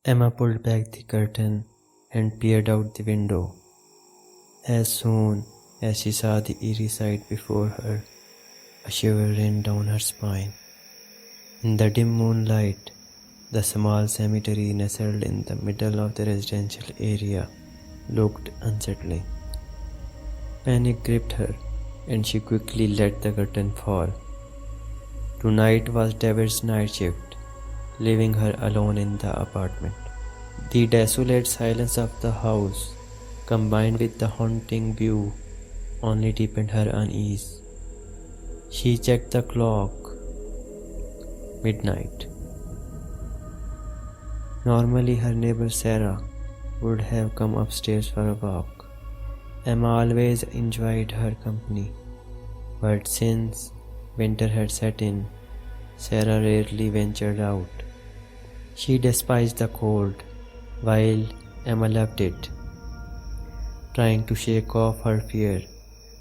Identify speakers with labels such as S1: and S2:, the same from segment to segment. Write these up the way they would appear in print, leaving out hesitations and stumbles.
S1: Emma pulled back the curtain and peered out the window. As soon as she saw the eerie sight before her, a shiver ran down her spine. In the dim moonlight, the small cemetery nestled in the middle of the residential area looked unsettling. Panic gripped her, and she quickly let the curtain fall. Tonight was David's night shift, leaving her alone in the apartment. The desolate silence of the house, combined with the haunting view, only deepened her unease. She checked the clock. Midnight. Normally her neighbor Sara would have come upstairs for a walk. Emma always enjoyed her company, but since winter had set in, Sara rarely ventured out. She despised the cold, while Emma loved it. Trying to shake off her fear,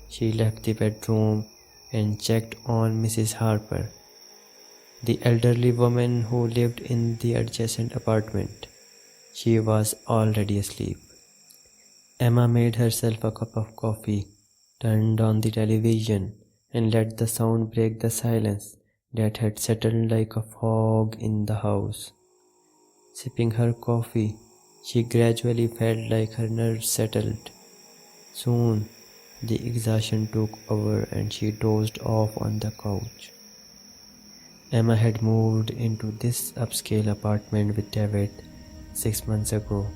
S1: she left the bedroom and checked on Mrs. Harper, the elderly woman who lived in the adjacent apartment. She was already asleep. Emma made herself a cup of coffee, turned on the television, and let the sound break the silence that had settled like a fog in the house. Sipping her coffee, she gradually felt like her nerves settled. Soon, the exhaustion took over and she dozed off on the couch. Emma had moved into this upscale apartment with David 6 months ago.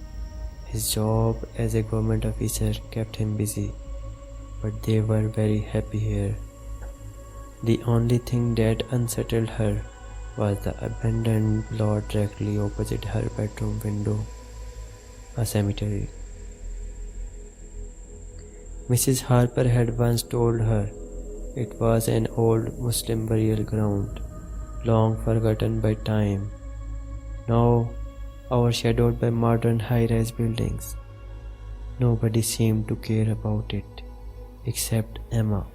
S1: His job as a government officer kept him busy, but they were very happy here. The only thing that unsettled her was the abandoned plot directly opposite her bedroom window, a cemetery. Mrs. Harper had once told her it was an old Muslim burial ground, long forgotten by time, now overshadowed by modern high-rise buildings. Nobody seemed to care about it, except Emma.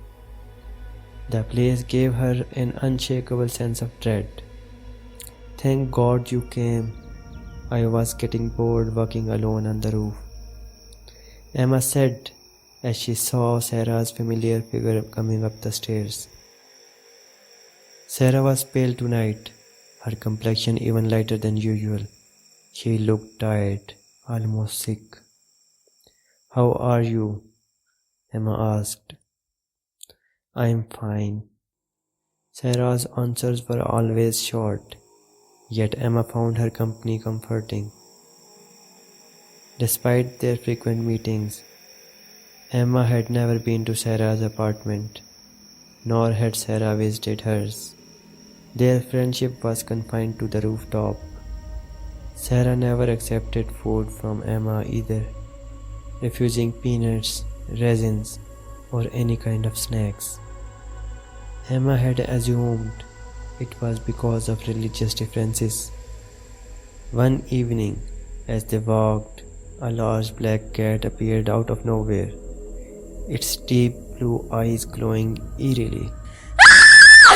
S1: The place gave her an unshakable sense of dread. "Thank God you came. I was getting bored walking alone on the roof," Emma said as she saw Sarah's familiar figure coming up the stairs. Sara was pale tonight, her complexion even lighter than usual. She looked tired, almost sick. "How are you?" Emma asked. "I'm fine." Sarah's answers were always short, yet Emma found her company comforting. Despite their frequent meetings, Emma had never been to Sarah's apartment, nor had Sara visited hers. Their friendship was confined to the rooftop. Sara never accepted food from Emma either, refusing peanuts, raisins, or any kind of snacks. Emma had assumed it was because of religious differences. One evening, as they walked, a large black cat appeared out of nowhere, its deep blue eyes glowing eerily.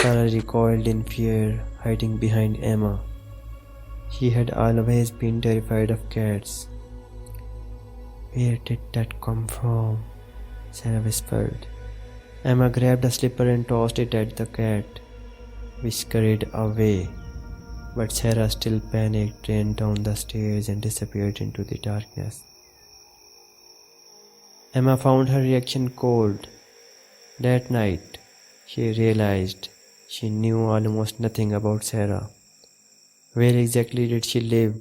S1: Sara recoiled in fear, hiding behind Emma. She had always been terrified of cats. "Where did that come from?" Sara whispered. Emma grabbed a slipper and tossed it at the cat, which scurried away. But Sara, still panicked, ran down the stairs and disappeared into the darkness. Emma found her reaction cold. That night, she realized she knew almost nothing about Sara. Where exactly did she live?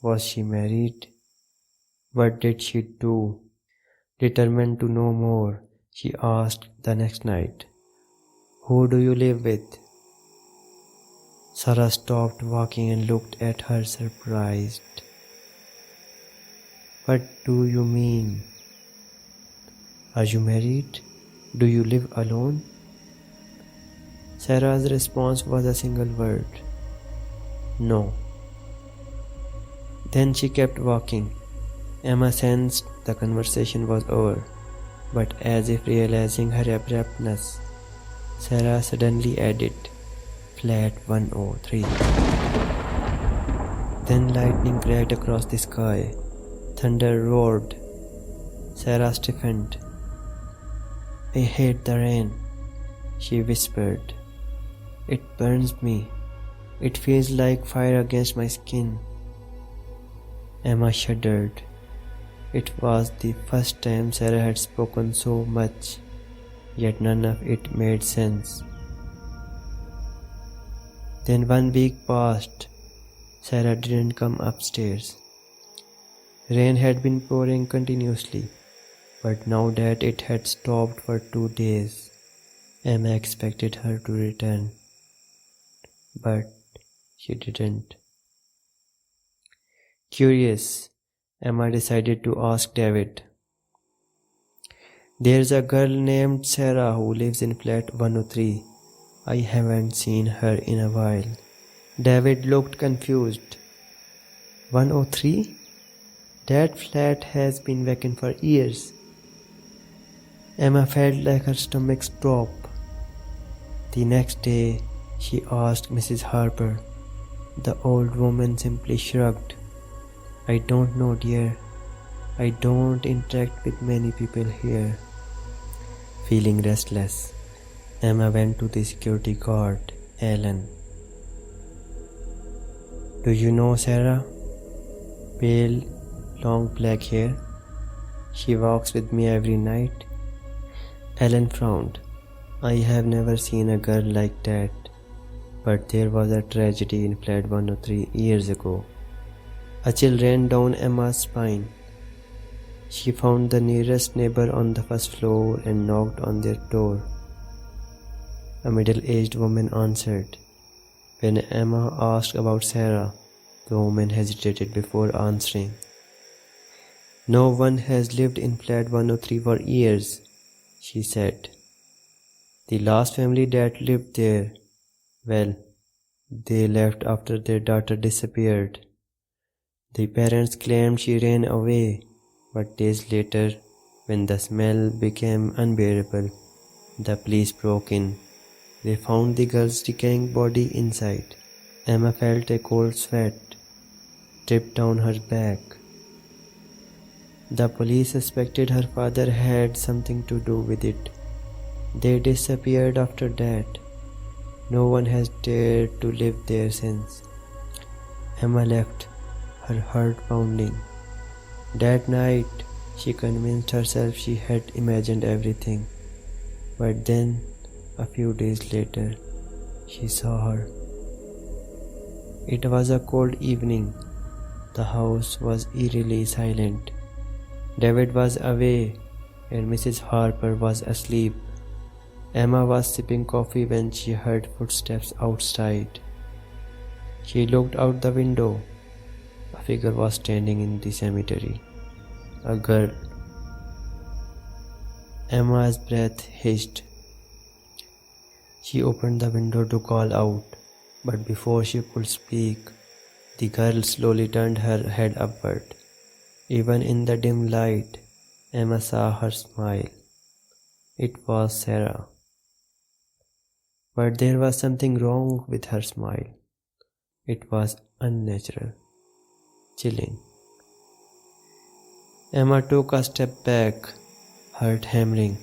S1: Was she married? What did she do? Determined to know more, she asked the next night, "Who do you live with?" Sara stopped walking and looked at her surprised. "What do you mean? Are you married? Do you live alone?" Sarah's response was a single word: "No." Then she kept walking. Emma sensed the conversation was over, but as if realizing her abruptness, Sara suddenly added, "Flat 103. Then lightning cracked across the sky. Thunder roared. Sara stiffened. "I hate the rain," she whispered. "It burns me. It feels like fire against my skin." Emma shuddered. It was the first time Sara had spoken so much, yet none of it made sense. Then 1 week passed. Sara didn't come upstairs. Rain had been pouring continuously, but now that it had stopped for 2 days, Emma expected her to return. But she didn't. Curious, Emma decided to ask David. "There's a girl named Sara who lives in flat 103. I haven't seen her in a while." David looked confused. 103? That flat has been vacant for years. Emma felt like her stomach drop. The next day, she asked Mrs. Harper. The old woman simply shrugged. "I don't know, dear. I don't interact with many people here." Feeling restless, Emma went to the security guard, Alan. "Do you know Sara? Pale, long black hair. She walks with me every night." Alan frowned. "I have never seen a girl like that, but there was a tragedy in flat 103 years ago." A chill ran down Emma's spine. She found the nearest neighbor on the first floor and knocked on their door. A middle-aged woman answered. When Emma asked about Sara, the woman hesitated before answering. "No one has lived in flat 103 for years," she said. "The last family that lived there, well, they left after their daughter disappeared. The parents claimed she ran away, but days later, when the smell became unbearable, the police broke in. They found the girl's decaying body inside." Emma felt a cold sweat drip down her back. The police suspected her father had something to do with it. They disappeared after that. No one has dared to live there since. Emma left, her heart pounding. That night, she convinced herself she had imagined everything. But then, a few days later, she saw her. It was a cold evening. The house was eerily silent. David was away and Mrs. Harper was asleep. Emma was sipping coffee when she heard footsteps outside. She looked out the window. A figure was standing in the cemetery. A girl. Emma's breath hitched. She opened the window to call out, but before she could speak, the girl slowly turned her head upward. Even in the dim light, Emma saw her smile. It was Sara. But there was something wrong with her smile. It was unnatural, chilling. Emma took a step back, heart hammering.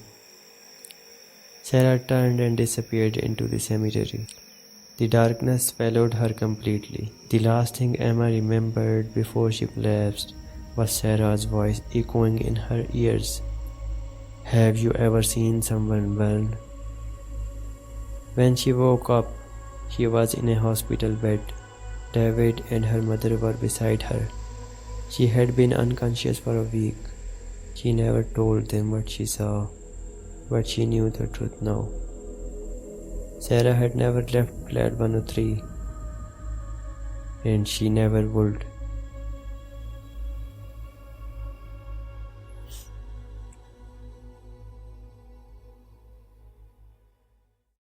S1: Sara turned and disappeared into the cemetery. The darkness swallowed her completely. The last thing Emma remembered before she collapsed was Sarah's voice echoing in her ears. "Have you ever seen someone burn?" When she woke up, she was in a hospital bed. David and her mother were beside her. She had been unconscious for a week. She never told them what she saw, but she knew the truth now. Sara had never left flat 103, and she never would.